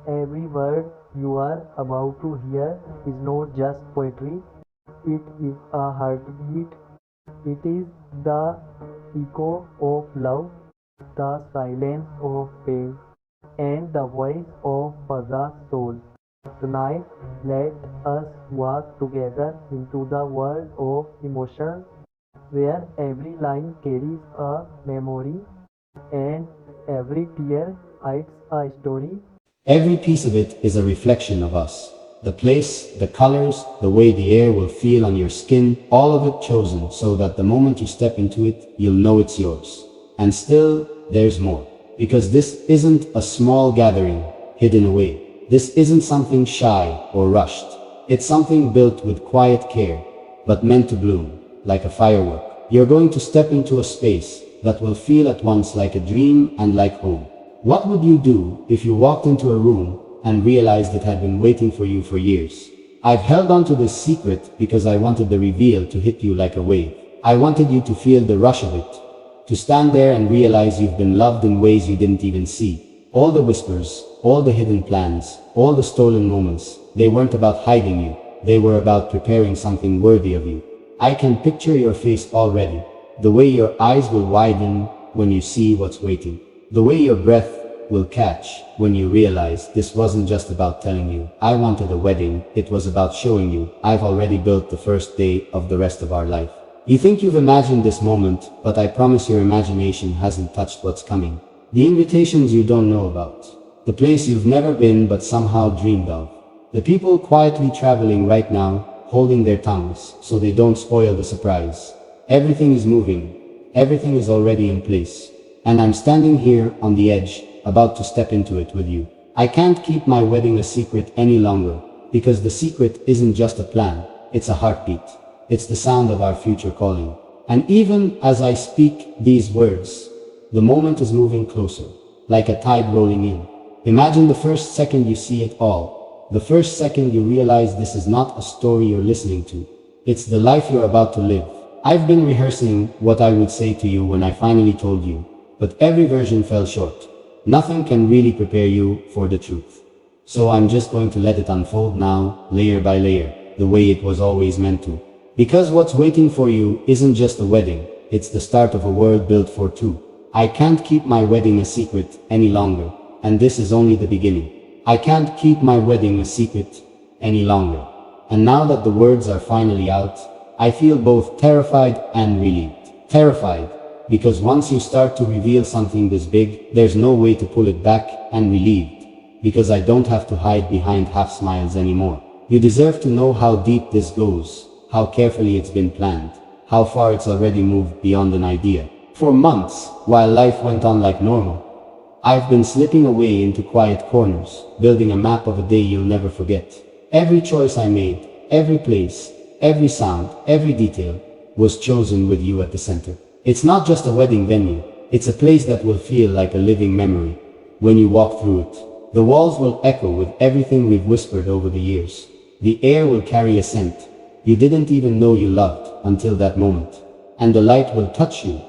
Every word you are about to hear is not just poetry, it is a heartbeat. It is the echo of love, the silence of pain, and the voice of Fazza's soul. Tonight, let us walk together into the world of emotions where every line carries a memory and every tear hides a story. Every piece of it is a reflection of us. The place, the colors, the way the air will feel on your skin, all of it chosen so that the moment you step into it, you'll know it's yours. And still, there's more. Because this isn't a small gathering, hidden away. This isn't something shy or rushed. It's something built with quiet care, but meant to bloom, like a firework. You're going to step into a space that will feel at once like a dream and like home. What would you do if you walked into a room and realized it had been waiting for you for years? I've held on to this secret because I wanted the reveal to hit you like a wave. I wanted you to feel the rush of it, to stand there and realize you've been loved in ways you didn't even see. All the whispers, all the hidden plans, all the stolen moments, they weren't about hiding you. They were about preparing something worthy of you. I can picture your face already, the way your eyes will widen when you see what's waiting, the way your breath will catch when you realize this wasn't just about telling you, I wanted a wedding, it was about showing you, I've already built the first day of the rest of our life. You think you've imagined this moment, but I promise your imagination hasn't touched what's coming. The invitations you don't know about, the place you've never been but somehow dreamed of, the people quietly traveling right now, holding their tongues so they don't spoil the surprise. Everything is moving, everything is already in place, and I'm standing here on the edge, about to step into it with you. I can't keep my wedding a secret any longer, because the secret isn't just a plan, it's a heartbeat. It's the sound of our future calling. And even as I speak these words, the moment is moving closer, like a tide rolling in. Imagine the first second you see it all, the first second you realize this is not a story you're listening to, it's the life you're about to live. I've been rehearsing what I would say to you when I finally told you, but every version fell short. Nothing can really prepare you for the truth. So I'm just going to let it unfold now, layer by layer, the way it was always meant to. Because what's waiting for you isn't just a wedding, it's the start of a world built for two. I can't keep my wedding a secret any longer, and this is only the beginning. I can't keep my wedding a secret any longer. And now that the words are finally out, I feel both terrified and relieved. Terrified, because once you start to reveal something this big, there's no way to pull it back, and relieved, because I don't have to hide behind half smiles anymore. You deserve to know how deep this goes, how carefully it's been planned, how far it's already moved beyond an idea. For months, while life went on like normal, I've been slipping away into quiet corners, building a map of a day you'll never forget. Every choice I made, every place, every sound, every detail, was chosen with you at the center. It's not just a wedding venue, it's a place that will feel like a living memory. When you walk through it, the walls will echo with everything we've whispered over the years. The air will carry a scent you didn't even know you loved until that moment. And the light will touch you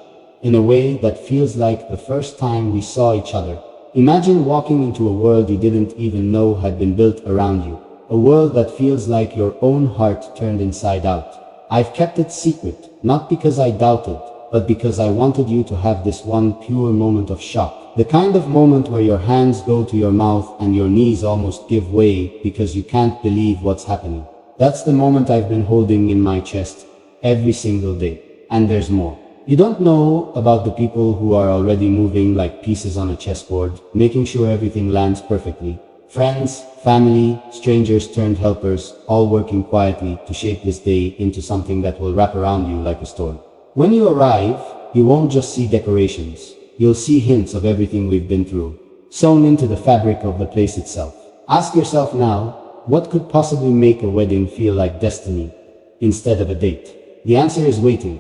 in a way that feels like the first time we saw each other. Imagine walking into a world you didn't even know had been built around you. A world that feels like your own heart turned inside out. I've kept it secret, not because I doubted, but because I wanted you to have this one pure moment of shock. The kind of moment where your hands go to your mouth and your knees almost give way because you can't believe what's happening. That's the moment I've been holding in my chest every single day. And there's more. You don't know about the people who are already moving like pieces on a chessboard, making sure everything lands perfectly. Friends, family, strangers turned helpers, all working quietly to shape this day into something that will wrap around you like a storm. When you arrive, you won't just see decorations. You'll see hints of everything we've been through, sewn into the fabric of the place itself. Ask yourself now, what could possibly make a wedding feel like destiny instead of a date? The answer is waiting.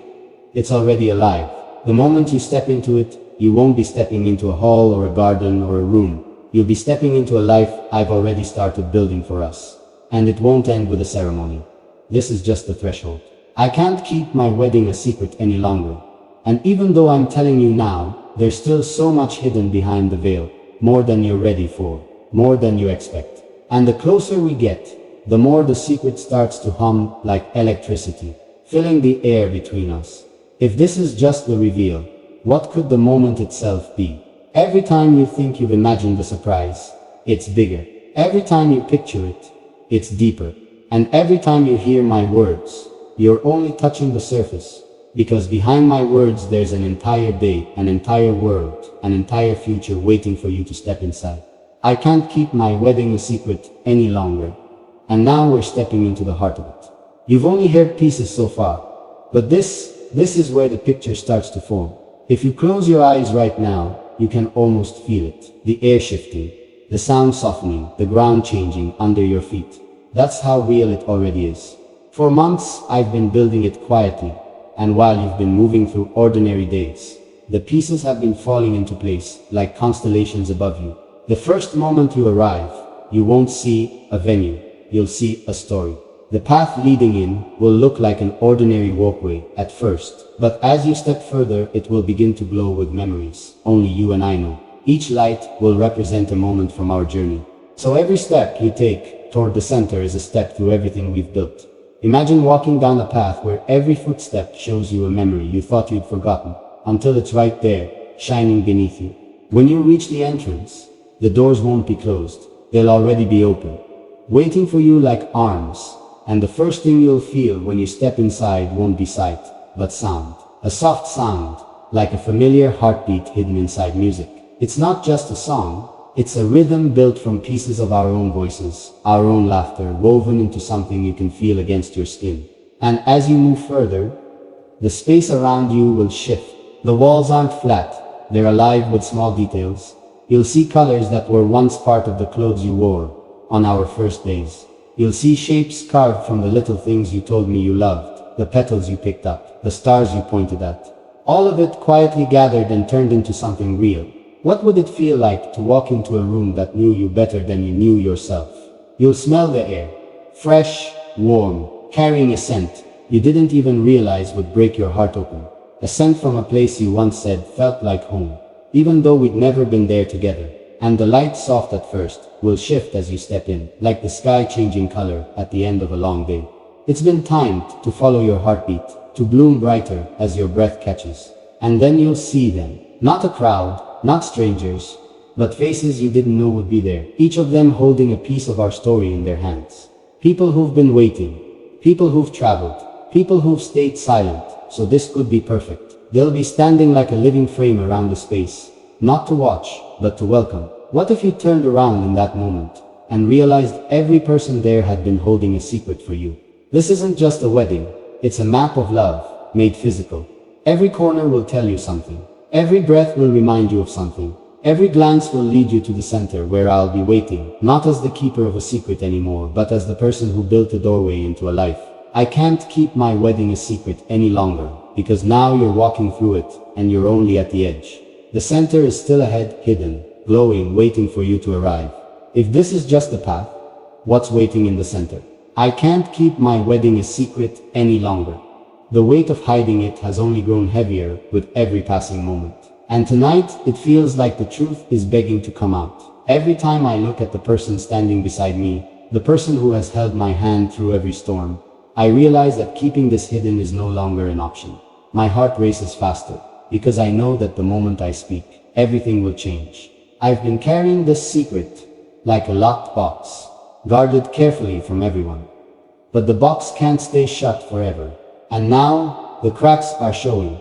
It's already alive. The moment you step into it, you won't be stepping into a hall or a garden or a room. You'll be stepping into a life I've already started building for us. And it won't end with a ceremony. This is just the threshold. I can't keep my wedding a secret any longer. And even though I'm telling you now, there's still so much hidden behind the veil, more than you're ready for. more than you expect. And the closer we get, the more the secret starts to hum like electricity, filling the air between us. If this is just the reveal, what could the moment itself be? Every time you think you've imagined the surprise, it's bigger. Every time you picture it, it's deeper. And every time you hear my words, you're only touching the surface. Because behind my words there's an entire day, an entire world, an entire future waiting for you to step inside. I can't keep my wedding a secret any longer. And now we're stepping into the heart of it. You've only heard pieces so far, but this is where the picture starts to form. If you close your eyes right now, you can almost feel it. The air shifting, the sound softening, the ground changing under your feet. That's how real it already is. For months, I've been building it quietly, and while you've been moving through ordinary days, the pieces have been falling into place like constellations above you. The first moment you arrive, you won't see a venue, you'll see a story. The path leading in will look like an ordinary walkway at first, but as you step further, it will begin to glow with memories only you and I know. Each light will represent a moment from our journey. So every step you take toward the center is a step through everything we've built. Imagine walking down a path where every footstep shows you a memory you thought you'd forgotten, until it's right there, shining beneath you. When you reach the entrance, the doors won't be closed, they'll already be open, waiting for you like arms. And the first thing you'll feel when you step inside won't be sight, but sound. A soft sound, like a familiar heartbeat hidden inside music. It's not just a song, it's a rhythm built from pieces of our own voices, our own laughter, woven into something you can feel against your skin. And as you move further, the space around you will shift. The walls aren't flat, they're alive with small details. You'll see colors that were once part of the clothes you wore on our first days. You'll see shapes carved from the little things you told me you loved, the petals you picked up, the stars you pointed at. All of it quietly gathered and turned into something real. What would it feel like to walk into a room that knew you better than you knew yourself? You'll smell the air, fresh, warm, carrying a scent you didn't even realize would break your heart open. A scent from a place you once said felt like home, even though we'd never been there together. And the light, soft at first, will shift as you step in, like the sky changing color at the end of a long day. It's been timed to follow your heartbeat, to bloom brighter as your breath catches. And then you'll see them. Not a crowd, not strangers, but faces you didn't know would be there. Each of them holding a piece of our story in their hands. People who've been waiting, people who've traveled, people who've stayed silent, so this could be perfect. They'll be standing like a living frame around the space, not to watch, but to welcome. What if you turned around in that moment and realized every person there had been holding a secret for you? This isn't just a wedding, it's a map of love, made physical. Every corner will tell you something. Every breath will remind you of something. Every glance will lead you to the center where I'll be waiting, not as the keeper of a secret anymore, but as the person who built a doorway into a life. I can't keep my wedding a secret any longer, because now you're walking through it, and you're only at the edge. The center is still ahead, hidden, glowing, waiting for you to arrive. If this is just the path, what's waiting in the center? I can't keep my wedding a secret any longer. The weight of hiding it has only grown heavier with every passing moment. And tonight, it feels like the truth is begging to come out. Every time I look at the person standing beside me, the person who has held my hand through every storm, I realize that keeping this hidden is no longer an option. My heart races faster, because I know that the moment I speak, everything will change. I've been carrying this secret like a locked box, guarded carefully from everyone. But the box can't stay shut forever. And now, the cracks are showing.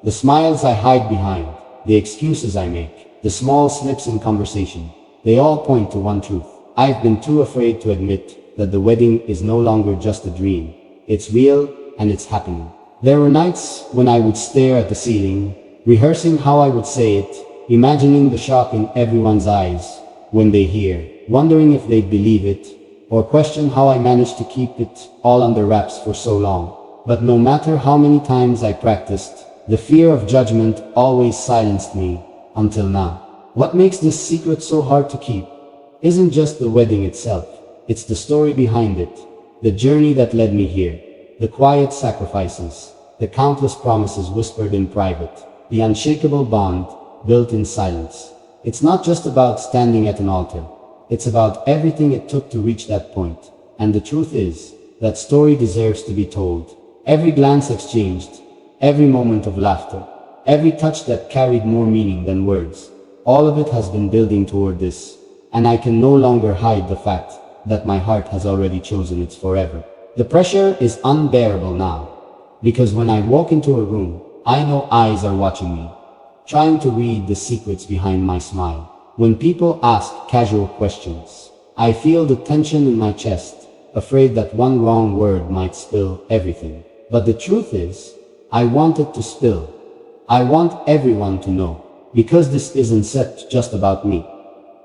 The smiles I hide behind, the excuses I make, the small slips in conversation, they all point to one truth. I've been too afraid to admit that the wedding is no longer just a dream. It's real, and it's happening. There were nights when I would stare at the ceiling, rehearsing how I would say it, imagining the shock in everyone's eyes when they hear, wondering if they'd believe it, or question how I managed to keep it all under wraps for so long. But no matter how many times I practiced, the fear of judgment always silenced me, until now. What makes this secret so hard to keep isn't just the wedding itself, it's the story behind it, the journey that led me here, the quiet sacrifices, the countless promises whispered in private, the unshakable bond built in silence. It's not just about standing at an altar. It's about everything it took to reach that point. And the truth is, that story deserves to be told. Every glance exchanged, every moment of laughter, every touch that carried more meaning than words, all of it has been building toward this. And I can no longer hide the fact that my heart has already chosen its forever. The pressure is unbearable now, because when I walk into a room, I know eyes are watching me, trying to read the secrets behind my smile. When people ask casual questions, I feel the tension in my chest, afraid that one wrong word might spill everything. But the truth is, I want it to spill. I want everyone to know, because this isn't set just about me.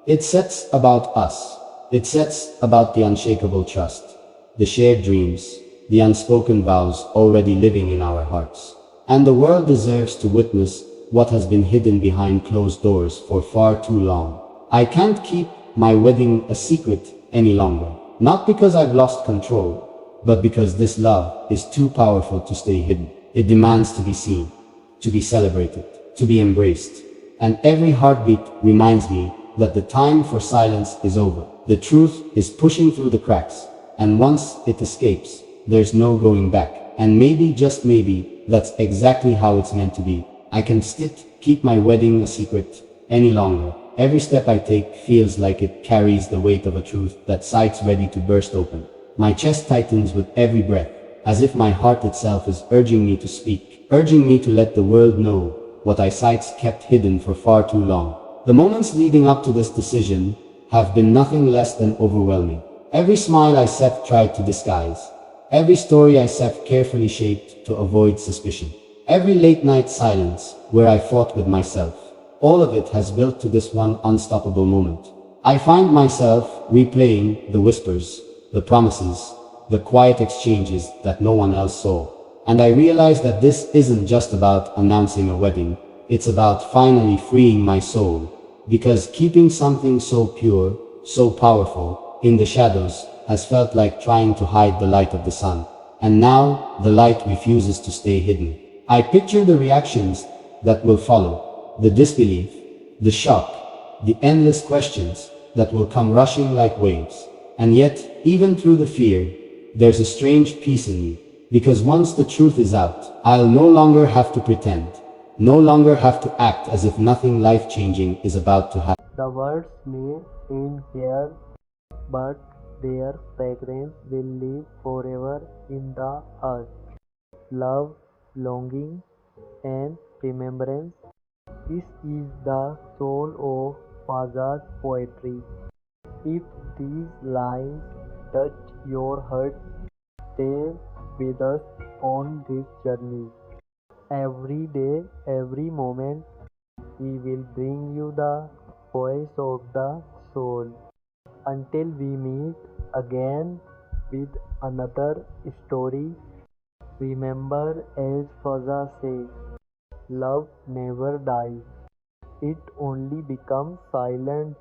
It sets about us. It sets about the unshakable trust, the shared dreams, the unspoken vows already living in our hearts. And the world deserves to witness what has been hidden behind closed doors for far too long. I can't keep my wedding a secret any longer. Not because I've lost control, but because this love is too powerful to stay hidden. It demands to be seen, to be celebrated, to be embraced. And every heartbeat reminds me that the time for silence is over. The truth is pushing through the cracks, and once it escapes, there's no going back. And maybe, just maybe, that's exactly how it's meant to be. I can keep my wedding a secret any longer. Every step I take feels like it carries the weight of a truth that sighs ready to burst open. My chest tightens with every breath, as if my heart itself is urging me to speak, urging me to let the world know what I sights kept hidden for far too long. The moments leading up to this decision have been nothing less than overwhelming. Every smile I tried to disguise, every story I carefully shaped to avoid suspicion, every late night silence where I fought with myself, all of it has built to this one unstoppable moment. I find myself replaying the whispers, the promises, the quiet exchanges that no one else saw. And I realize that this isn't just about announcing a wedding, it's about finally freeing my soul. Because keeping something so pure, so powerful, in the shadows, has felt like trying to hide the light of the sun. And now, the light refuses to stay hidden. I picture the reactions that will follow. The disbelief, the shock, the endless questions that will come rushing like waves. And yet, even through the fear, there's a strange peace in me. Because once the truth is out, I'll no longer have to pretend, no longer have to act as if nothing life-changing is about to happen. The words may end here, but their fragrance will live forever in the earth. Love, longing, and remembrance. This is the soul of Fazza's poetry. If these lines touch your heart, stay with us on this journey. Every day, every moment, we will bring you the voice of the soul. Until we meet again with another story, remember, as Fazza says, love never dies. It only becomes silent